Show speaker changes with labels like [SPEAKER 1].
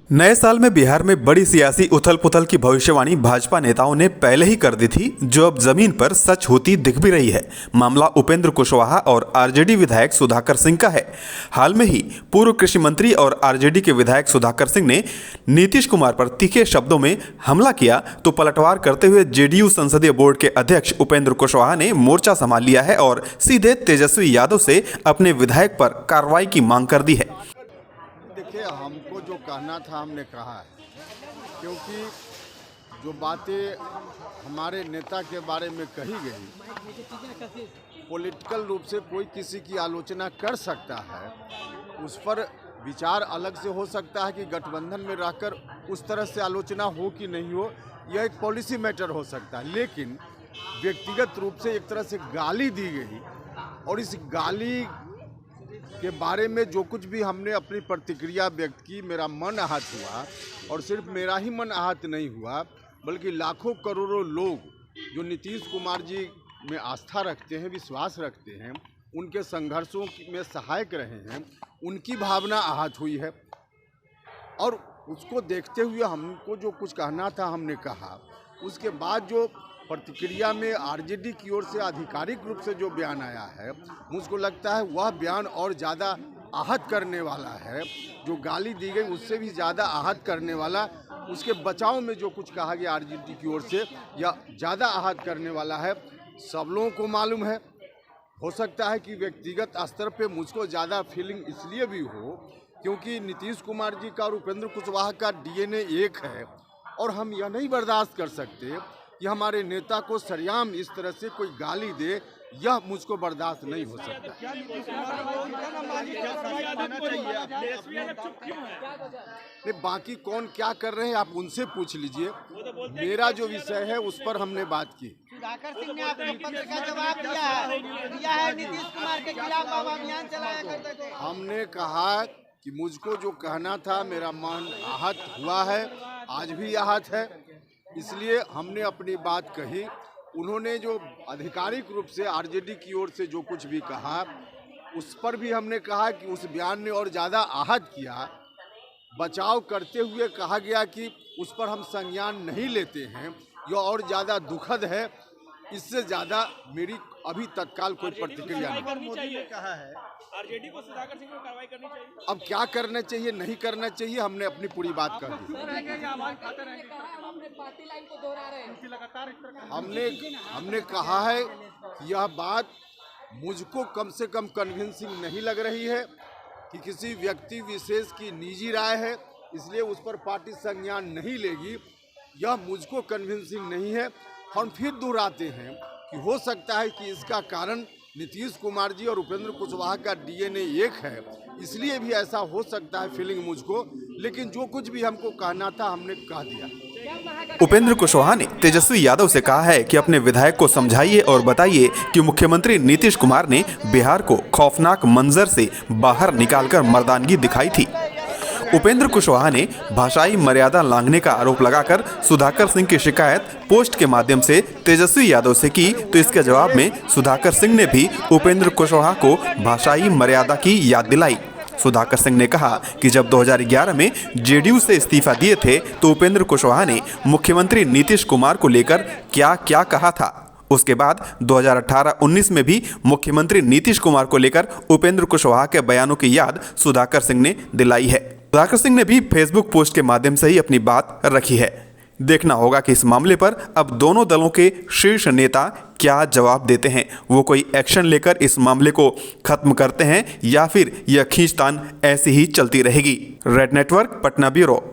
[SPEAKER 1] नए साल में बिहार में बड़ी सियासी उथल पुथल की भविष्यवाणी भाजपा नेताओं ने पहले ही कर दी थी, जो अब जमीन पर सच होती दिख भी रही है। मामला उपेंद्र कुशवाहा और आरजेडी विधायक सुधाकर सिंह का है। हाल में ही पूर्व कृषि मंत्री और आरजेडी के विधायक सुधाकर सिंह ने नीतीश कुमार पर तीखे शब्दों में हमला किया, तो पलटवार करते हुए जेडीयू संसदीय बोर्ड के अध्यक्ष उपेंद्र कुशवाहा ने मोर्चा संभाल लिया है और सीधे तेजस्वी यादव से अपने विधायक पर कार्रवाई की मांग कर दी है।
[SPEAKER 2] देखिए, हमको जो कहना था हमने कहा है, क्योंकि जो बातें हमारे नेता के बारे में कही गई, पॉलिटिकल रूप से कोई किसी की आलोचना कर सकता है, उस पर विचार अलग से हो सकता है कि गठबंधन में रहकर उस तरह से आलोचना हो कि नहीं हो, यह एक पॉलिसी मैटर हो सकता है। लेकिन व्यक्तिगत रूप से एक तरह से गाली दी गई और इस गाली के बारे में जो कुछ भी हमने अपनी प्रतिक्रिया व्यक्त की, मेरा मन आहत हुआ। और सिर्फ मेरा ही मन आहत नहीं हुआ, बल्कि लाखों करोड़ों लोग जो नीतीश कुमार जी में आस्था रखते हैं, विश्वास रखते हैं, उनके संघर्षों में सहायक रहे हैं, उनकी भावना आहत हुई है। और उसको देखते हुए हमको जो कुछ कहना था हमने कहा। उसके बाद जो प्रतिक्रिया में आरजेडी की ओर से आधिकारिक रूप से जो बयान आया है, मुझको लगता है वह बयान और ज़्यादा आहत करने वाला है। जो गाली दी गई उससे भी ज़्यादा आहत करने वाला, उसके बचाव में जो कुछ कहा गया आरजेडी की ओर से, यह ज़्यादा आहत करने वाला है। सब लोगों को मालूम है, हो सकता है कि व्यक्तिगत स्तर पे मुझको ज़्यादा फीलिंग इसलिए भी हो क्योंकि नीतीश कुमार जी का और उपेंद्र कुशवाहा का डीएनए एक है, और हम यह नहीं बर्दाश्त कर सकते कि हमारे नेता को सरेआम इस तरह से कोई गाली दे, यह मुझको बर्दाश्त नहीं हो सकता। बाकी कौन क्या कर रहे हैं आप उनसे पूछ लीजिए। मेरा जो विषय है उस पर हमने बात की।
[SPEAKER 3] सुधाकर सिंह ने अपने पत्र का जवाब दिया है नीतीश कुमार के खिलाफ आप अभियान चलाया करते थे।
[SPEAKER 2] हमने कहा कि मुझको जो कहना था, मेरा मन आहत हुआ है, आज भी आहत है, इसलिए हमने अपनी बात कही। उन्होंने जो आधिकारिक रूप से आरजेडी की ओर से जो कुछ भी कहा, उस पर भी हमने कहा कि उस बयान ने और ज़्यादा आहत किया। बचाव करते हुए कहा गया कि उस पर हम संज्ञान नहीं लेते हैं, यह और ज़्यादा दुखद है। इससे ज़्यादा मेरी अभी तत्काल कोई प्रतिक्रिया नहीं।
[SPEAKER 4] मोदी ने कहा है आरजेडी को सुधाकर सिंह पर कार्रवाई करनी चाहिए।
[SPEAKER 2] अब क्या करना चाहिए, नहीं करना चाहिए, हमने अपनी पूरी बात कर दी। हमने कहा है कि यह बात मुझको कम से कम कन्विंसिंग नहीं लग रही है कि किसी व्यक्ति विशेष की निजी राय है, इसलिए उस पर पार्टी संज्ञान नहीं लेगी, यह मुझको कन्विंसिंग नहीं है। हम फिर दोहराते हैं कि हो सकता है कि इसका कारण नीतीश कुमार जी और उपेंद्र कुशवाहा का डीएनए एक है, इसलिए भी ऐसा हो सकता है फीलिंग मुझको। लेकिन जो कुछ भी हमको कहना था हमने कह दिया।
[SPEAKER 1] उपेंद्र कुशवाहा ने तेजस्वी यादव से कहा है कि अपने विधायक को समझाइए और बताइए कि मुख्यमंत्री नीतीश कुमार ने बिहार को खौफनाक मंजर से बाहर निकालकर मर्दानगी दिखाई थी। उपेंद्र कुशवाहा ने भाषाई मर्यादा लांघने का आरोप लगाकर सुधाकर सिंह की शिकायत पोस्ट के माध्यम से तेजस्वी यादव से की, तो इसके जवाब में सुधाकर सिंह ने भी उपेंद्र कुशवाहा को भाषाई मर्यादा की याद दिलाई। सुधाकर सिंह ने कहा कि जब 2011 में जेडीयू से इस्तीफा दिए थे, तो उपेंद्र कुशवाहा ने मुख्यमंत्री नीतीश कुमार को लेकर क्या क्या कहा था। उसके बाद 2018-19 में भी मुख्यमंत्री नीतीश कुमार को लेकर उपेंद्र कुशवाहा के बयानों की याद सुधाकर सिंह ने दिलाई है। सुधाकर सिंह ने भी फेसबुक पोस्ट के माध्यम से ही अपनी बात रखी है। देखना होगा कि इस मामले पर अब दोनों दलों के शीर्ष नेता क्या जवाब देते हैं। वो कोई एक्शन लेकर इस मामले को खत्म करते हैं या फिर यह खींचतान ऐसी ही चलती रहेगी। Red network Patna bureau.